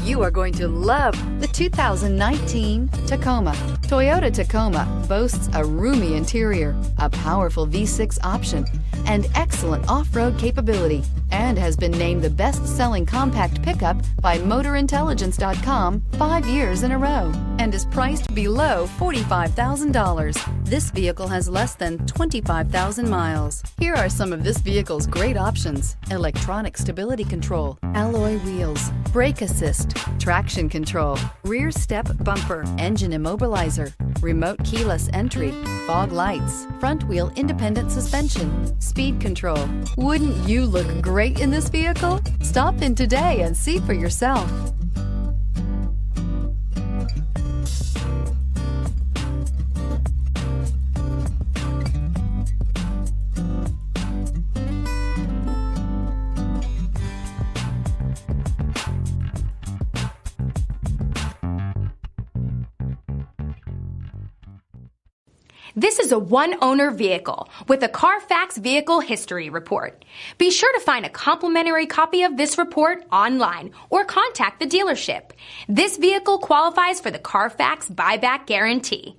You are going to love the 2019 Tacoma. Toyota Tacoma boasts a roomy interior, a powerful V6 option, and excellent off-road capability, and has been named the best-selling compact pickup by MotorIntelligence.com 5 years in a row, and is priced below $45,000. This vehicle has less than 25,000 miles. Here are some of this vehicle's great options: electronic stability control, alloy wheels, brake assist, traction control, rear step bumper, engine immobilizer, remote keyless entry, fog lights, front wheel independent suspension, speed control. Wouldn't you look great in this vehicle? Stop in today and see for yourself. This is a one-owner vehicle with a Carfax Vehicle History Report. Be sure to find a complimentary copy of this report online or contact the dealership. This vehicle qualifies for the Carfax Buyback Guarantee.